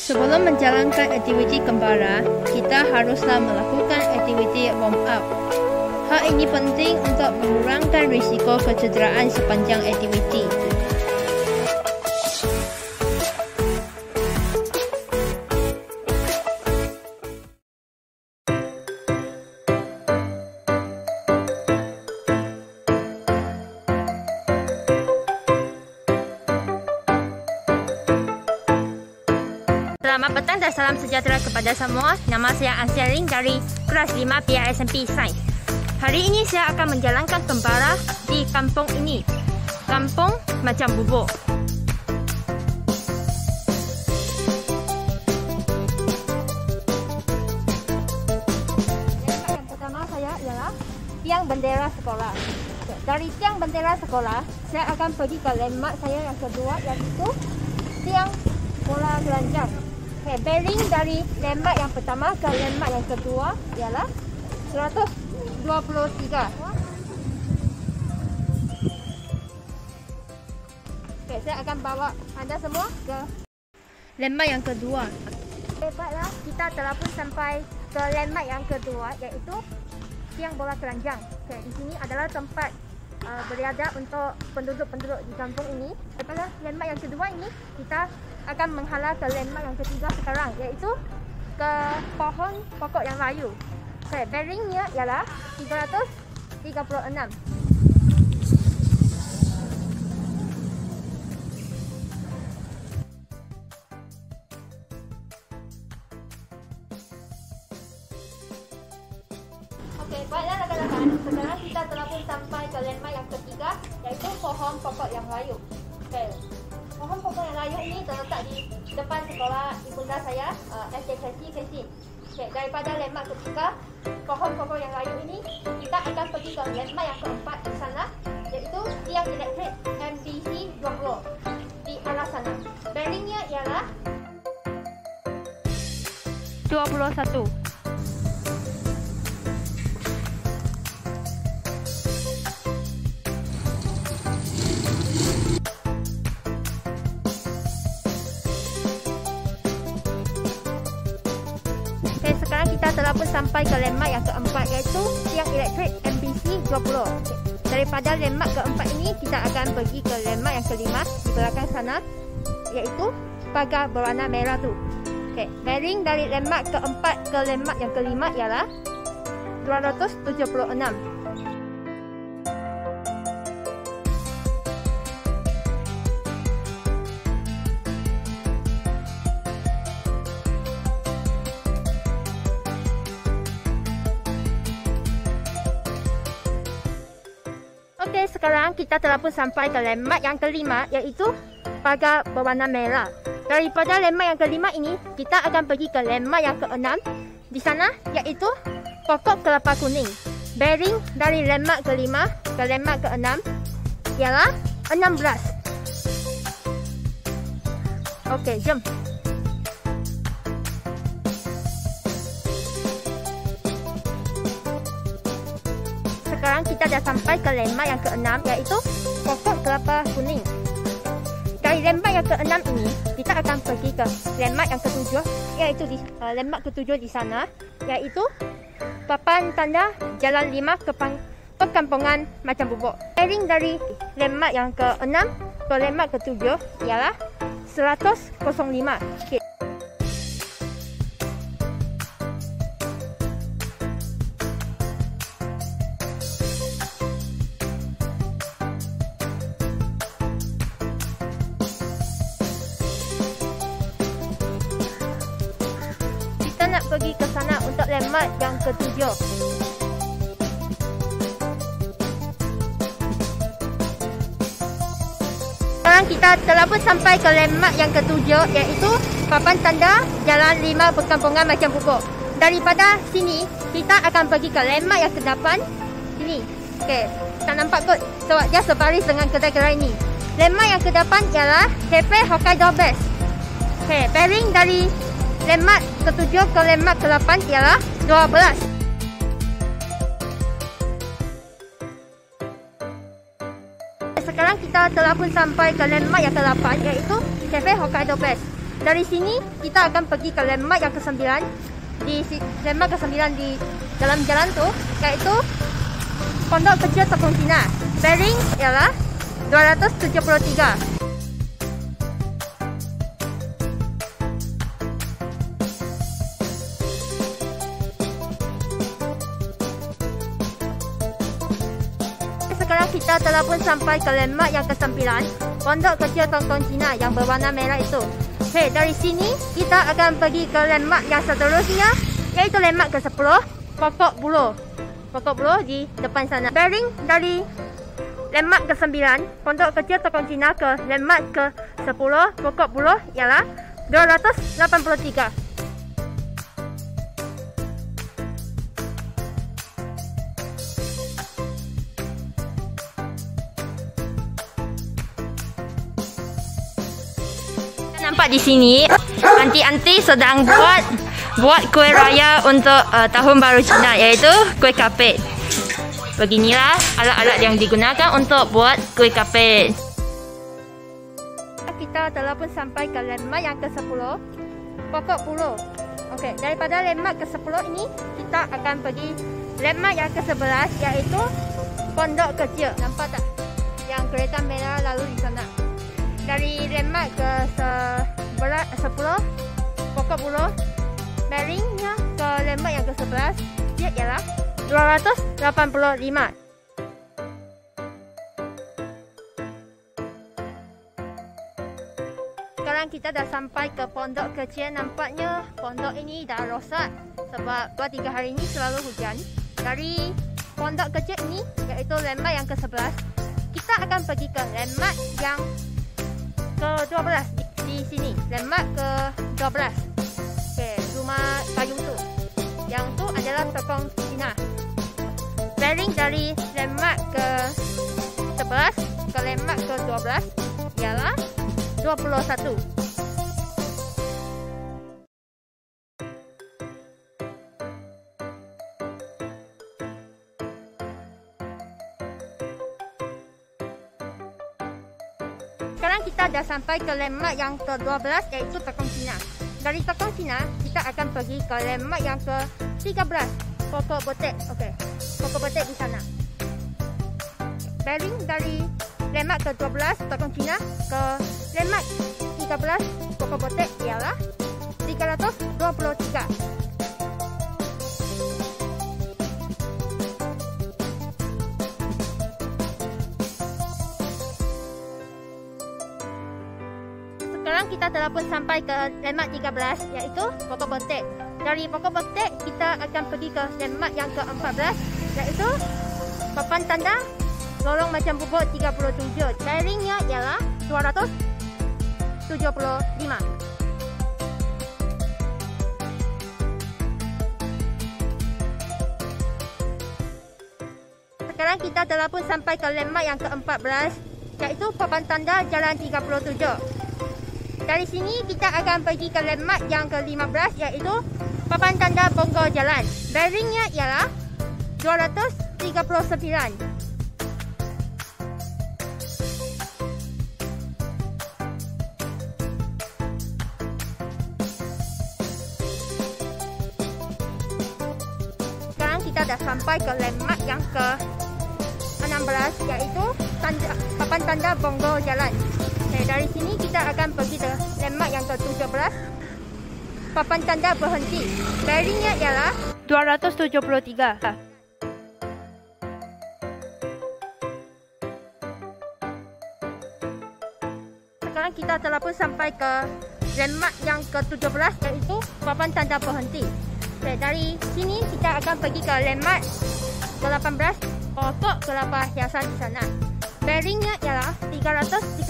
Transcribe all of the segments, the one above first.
Sebelum menjalankan aktiviti kembara, kita haruslah melakukan aktiviti warm up. Hal ini penting untuk mengurangkan risiko kecederaan sepanjang aktiviti. Selamat petang dan salam sejahtera kepada semua. Nama saya Ansialing dari kelas 5 PISMP Sains. Hari ini saya akan menjalankan kembara di kampung ini. Kampung Macam Bubuk. Yang pertama saya ialah tiang bendera sekolah. Dari tiang bendera sekolah, saya akan pergi ke landmark saya yang kedua, iaitu tiang bola gelanjang. Okay, bearing dari landmark yang pertama ke landmark yang kedua ialah 123. Okay, saya akan bawa anda semua ke landmark yang kedua. Okay, baiklah, kita telah pun sampai ke landmark yang kedua, iaitu tiang bola keranjang. Okay, di sini adalah tempat berada untuk penduduk-penduduk di kampung ini. Daripada landmark yang kedua ini, kita akan menghala ke landmark yang ketiga sekarang, iaitu ke pohon pokok yang layu. Okay, bearingnya ialah 336. Okey, baiklah rakan-rakan. Sekarang kita telah pun sampai ke landmark yang ketiga, iaitu pohon pokok yang layu. Okey. Pohon pokok yang layu ini terletak di depan sekolah ibunda saya, SJKC Kesin. Okay, daripada landmark ketiga, pohon pokok yang layu ini, kita akan pergi ke landmark yang keempat di sana, iaitu tiang elektrik MBC 20 di arah sana. Bearingnya ialah 21. Sekarang kita telah pun sampai ke landmark yang keempat, iaitu tiang elektrik MBC 20. Daripada landmark keempat ini, kita akan pergi ke landmark yang kelima di belakang sana, iaitu pagar berwarna merah tu. Okay. Bearing dari landmark keempat ke landmark yang kelima ialah 276. Okey, sekarang kita telah pun sampai ke landmark yang kelima, iaitu pagar berwarna merah. Daripada landmark yang kelima ini, kita akan pergi ke landmark yang keenam. Di sana, iaitu pokok kelapa kuning. Bearing dari landmark kelima ke landmark keenam ialah 16. Okey, jom. Sekarang kita dah sampai ke landmark yang keenam, iaitu pokok kelapa kuning. Dari landmark yang keenam ini, kita akan pergi ke landmark yang ketujuh, iaitu di landmark ketujuh di sana, iaitu papan tanda Jalan 5 ke Perkampungan Macam Bubuk. Bearing dari landmark yang keenam ke landmark ketujuh ialah 105. Okay. Nak pergi ke sana untuk landmark yang ketujuh. Sekarang kita telah pun sampai ke landmark yang ketujuh, iaitu papan tanda Jalan 5 Perkampungan Macam Bubuk. Daripada sini, kita akan pergi ke landmark yang ke-8. Sini. Okey, tak nampak kot sebab dia sebaris dengan kedai-kedai ini. Landmark yang ke-8 ialah Cafe Hokkaido Best. Okey, bearing dari landmark ke-7 ke landmark ke-8 ialah 12. Sekarang kita telah pun sampai ke landmark yang ke-8, iaitu Cafe Hokkaido Best. Dari sini kita akan pergi ke landmark yang ke-9. Di landmark ke-9 di dalam jalan tu, iaitu Pondok Kecil Tekong Cina. Bearing ialah 273. Sekarang kita telah pun sampai ke landmark yang ke-9, Pondok Kecil Tekong Cina yang berwarna merah itu. Okay, dari sini kita akan pergi ke landmark yang seterusnya, iaitu landmark ke-10, Pokok Buloh. Pokok Buloh di depan sana. Bearing dari landmark ke-9, Pondok Kecil Tekong Cina ke landmark ke-10, Pokok Buloh ialah 283. Nampak di sini anti-anti sedang buat kuih raya untuk tahun baru Cina, iaitu kuih kapit. Beginilah alat-alat yang digunakan untuk buat kuih kapit. Kita telah pun sampai ke landmark yang ke-10, Pokok Buloh. Okey, daripada landmark ke-10 ini kita akan pergi landmark yang ke-11, iaitu Pondok Kecil. Nampak tak yang kereta merah lalu di sana? Dari landmark ke-10, Pokok Buloh, bearingnya ke landmark yang ke-11, dia ialah 285. Sekarang kita dah sampai ke Pondok Kecil. Nampaknya pondok ini dah rosak sebab 2-3 hari ini selalu hujan. Dari Pondok Kecil ini, iaitu landmark yang ke-11, kita akan pergi ke landmark yang ke-12 di sini. Landmark ke-12. Okey, rumah kayu tu. Yang tu adalah Tekong Cina. Bearing dari landmark ke-11 ke landmark ke-12 ialah 21. Sekarang kita dah sampai ke landmark yang ke-12, iaitu Tekong Cina. Dari Tekong Cina, kita akan pergi ke landmark yang ke-13, Pokok Botek. Okey, Pokok Botek di sana. Bearing dari landmark ke-12, Tekong Cina, ke landmark 13, Pokok Botek ialah 323. Sekarang kita telah pun sampai ke landmark 13, iaitu Pokok Botek. Dari Pokok Botek kita akan pergi ke landmark yang ke-14, iaitu papan tanda lorong macam bubuk 37. Bearingnya ialah 275. Sekarang kita telah pun sampai ke landmark yang ke-14, iaitu papan tanda Jalan 37. Dari sini kita akan pergi ke landmark yang ke-15, iaitu papan tanda Bonggol Jalan. Bearingnya ialah 239. Sekarang kita dah sampai ke landmark yang ke-16, iaitu papan tanda Bonggol Jalan. Dari sini kita akan pergi ke landmark yang ke-17, papan tanda berhenti. Bearingnya ialah 273. Sekarang kita telah pun sampai ke landmark yang ke-17, iaitu papan tanda berhenti. Dari sini kita akan pergi ke landmark ke-18, pokok kelapa hiasan di sana. Bearingnya ialah 337.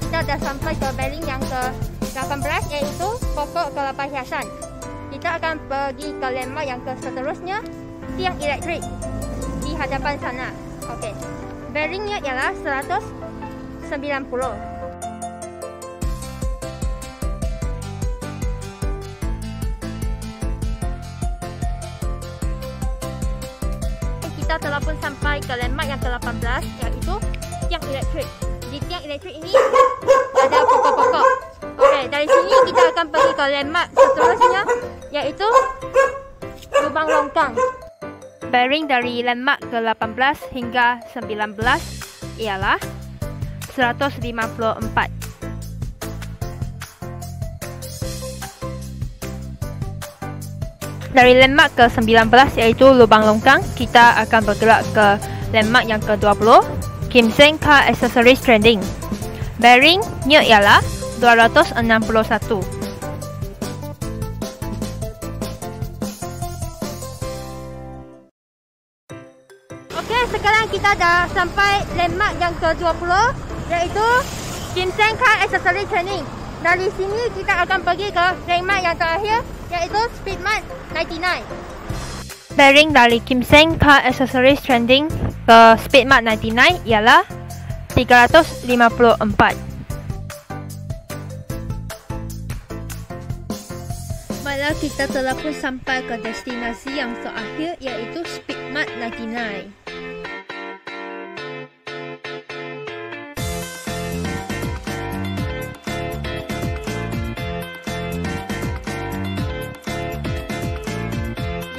Kita dah sampai ke bearing yang ke-18, iaitu pokok kelapa hiasan. Kita akan pergi ke landmark yang seterusnya, tiang elektrik di hadapan sana. Okey. Bearingnya ialah 190. kita telah pun sampai ke landmark yang ke-18, iaitu tiang elektrik. Di tiang elektrik ini ada pokok-pokok. Okey, dari sini kita akan pergi ke landmark seterusnya, iaitu lubang longkang. Bearing dari landmark ke-18 hingga 19 ialah 154. Dari landmark ke-19 iaitu lubang longkang, kita akan bergerak ke landmark yang ke-20, Kim Seng Car Accessories Trading. Bearingnya ialah 261. Okey, sekarang kita dah sampai landmark yang ke-20, iaitu Kim Seng Car Accessories Trading. Dari sini kita akan pergi ke landmark yang terakhir, iaitu Speedmart 99. Bearing dari Kim Seng Car Accessories Trading ke Speedmart 99 ialah 354. Baiklah, kita telah pun sampai ke destinasi yang terakhir, iaitu Speedmart 99.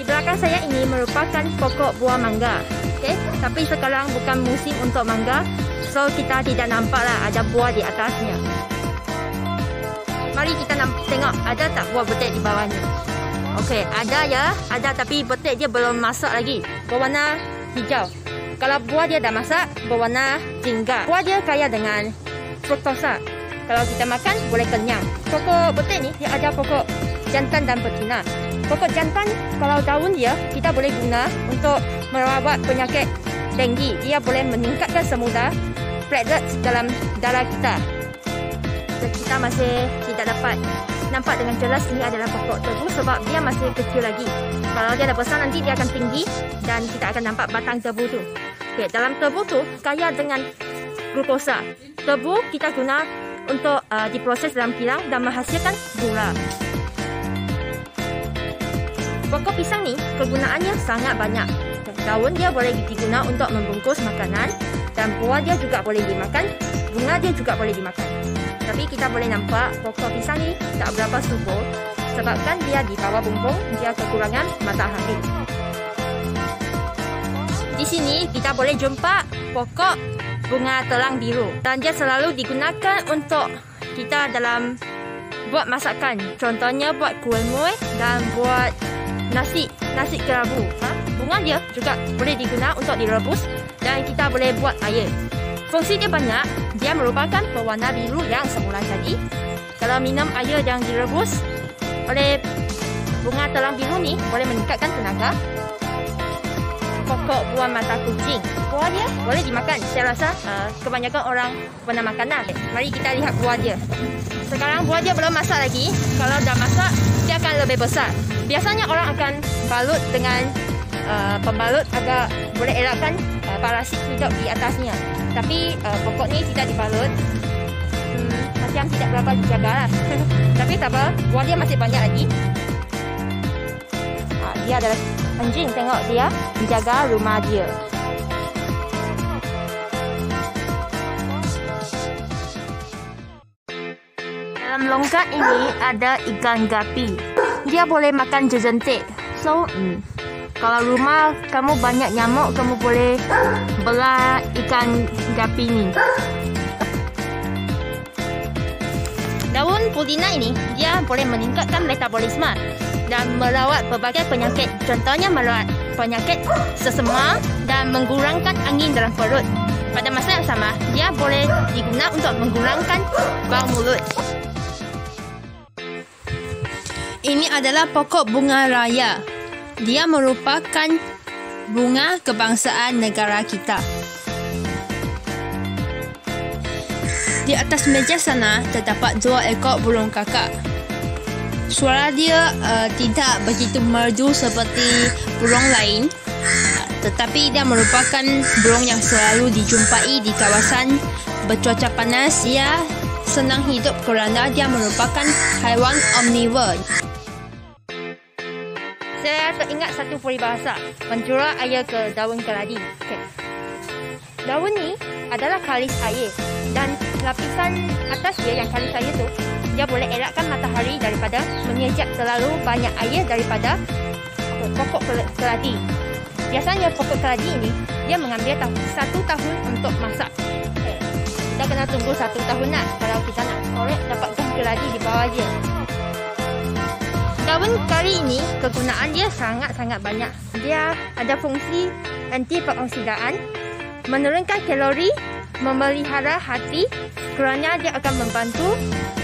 Belakang saya ini merupakan pokok buah mangga. Okay? Tapi sekarang bukan musim untuk mangga, so kita tidak nampaklah ada buah di atasnya. Mari kita tengok ada tak buah betik di bawahnya. Okey, ada ya, ada, tapi betik dia belum masak lagi, berwarna hijau. Kalau buah dia dah masak, berwarna jingga. Buah dia kaya dengan fruktosa. Kalau kita makan boleh kenyang. Pokok betik ni dia ada pokok jantan dan betina. Pokok jantan, kalau daun dia, kita boleh guna untuk merawat penyakit denggi. Dia boleh meningkatkan semula platelets dalam darah kita. Kita masih tidak dapat nampak dengan jelas ini adalah pokok tebu sebab dia masih kecil lagi. Kalau dia dah besar nanti dia akan tinggi dan kita akan nampak batang tebu tu. Okay, dalam tebu tu kaya dengan glukosa. Tebu kita guna untuk diproses dalam kilang dan menghasilkan gula. Pokok pisang ni kegunaannya sangat banyak. Daun dia boleh digunakan untuk membungkus makanan dan buah dia juga boleh dimakan, bunga dia juga boleh dimakan. Tapi kita boleh nampak pokok pisang ni tak berapa subur sebabkan dia di bawah bumbung, dia kekurangan matahari. Di sini kita boleh jumpa pokok bunga telang biru dan dia selalu digunakan untuk kita dalam buat masakan. Contohnya buat kuih muih dan buat nasi kerabu. Bunga dia juga boleh digunakan untuk direbus dan kita boleh buat air. Fungsi dia banyak. Dia merupakan pewarna biru yang semula jadi. Kalau minum air yang direbus oleh bunga telang biru ni boleh meningkatkan tenaga. Pokok buah mata kucing, buah dia boleh dimakan. Saya rasa kebanyakan orang pernah makan dah. Mari kita lihat buah dia. Sekarang buah dia belum masak lagi. Kalau dah masak, dia akan lebih besar. Biasanya orang akan balut dengan pembalut agar boleh elakkan parasit hidup di atasnya. Tapi pokok ni tidak dibalut, macam tidak berapa dijaga lah. Tapi tak apa, buah dia masih banyak lagi. Dia adalah anjing, tengok dia menjaga rumah dia. Dalam longkang ini ada ikan gapi. Dia boleh makan jejentik. So, kalau rumah kamu banyak nyamuk, kamu boleh belah ikan gapi ni. Daun pudina ini, dia boleh meningkatkan metabolisme dan merawat berbagai penyakit. Contohnya merawat penyakit sesama dan mengurangkan angin dalam perut. Pada masa yang sama, dia boleh digunakan untuk mengurangkan bau mulut. Ini adalah pokok bunga raya. Dia merupakan bunga kebangsaan negara kita. Di atas meja sana terdapat 2 ekor burung kakak. Suara dia tidak begitu merdu seperti burung lain, tetapi dia merupakan burung yang selalu dijumpai di kawasan bercuaca panas. Dia senang hidup kerana dia merupakan haiwan omnivore. Saya patut ingat satu peribahasa, mencurah air ke daun keladi. Okay. Daun ni adalah kalis air dan lapisan atas dia yang kalis air tu, dia boleh elakkan matahari daripada menyejak terlalu banyak air daripada pokok keladi. Biasanya pokok keladi ini dia mengambil 1 tahun untuk masak. Okay. Kita kena tunggu 1 tahunan kalau kita nak korek dapatkan keladi di bawah dia. Daun kari ini kegunaan dia sangat-sangat banyak. Dia ada fungsi anti-peroksidaan, menurunkan kalori, memelihara hati kerana dia akan membantu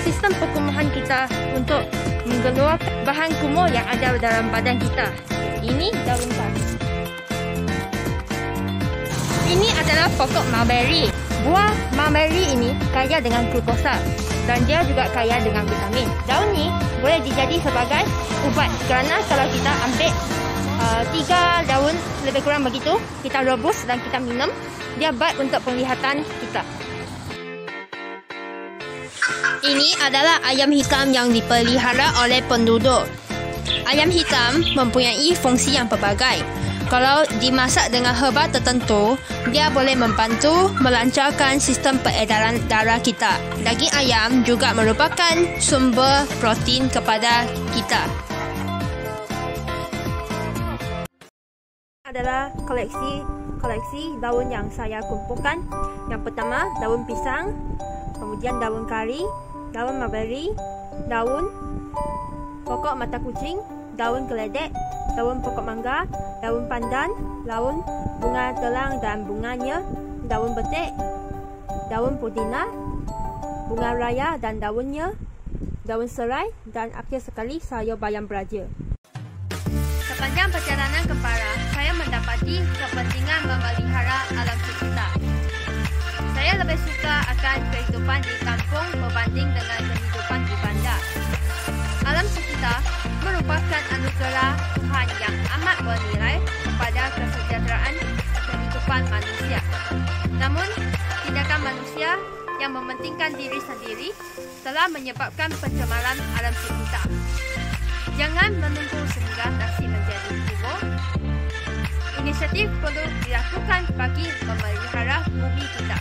sistem perkumuhan kita untuk mengeluarkan bahan kumuh yang ada dalam badan kita. Ini daun kari. Ini adalah pokok mulberry. Buah mulberry ini kaya dengan glukosa dan dia juga kaya dengan vitamin. Daun ni boleh dijadi sebagai ubat kerana kalau kita ambil 3 daun lebih kurang begitu, kita rebus dan kita minum, dia baik untuk penglihatan kita. Ini adalah ayam hitam yang dipelihara oleh penduduk. Ayam hitam mempunyai fungsi yang pelbagai. Kalau dimasak dengan herba tertentu, dia boleh membantu melancarkan sistem peredaran darah kita. Daging ayam juga merupakan sumber protein kepada kita. Adalah koleksi daun yang saya kumpulkan. Yang pertama, daun pisang, kemudian daun kari, daun mulberry, daun pokok mata kucing, daun geledek, daun pokok mangga, daun pandan, daun bunga telang dan bunganya, daun betik, daun pudina, bunga raya dan daunnya, daun serai, dan akhir sekali sayur bayam beraja. Sepanjang perjalanan ke Para, saya mendapati kepentingan memelihara alam sekitar. Saya lebih suka akan kehidupan di kampung berbanding dengan kehidupan di bandar. Alam sekitar merupakan anugerah Tuhan yang amat bernilai kepada kesejahteraan kehidupan manusia. Namun, tindakan manusia yang mementingkan diri sendiri telah menyebabkan pencemaran alam sekitar. Jangan menunggu sehingga nasi menjadi kubur. Inisiatif perlu dilakukan bagi memelihara bumi kita.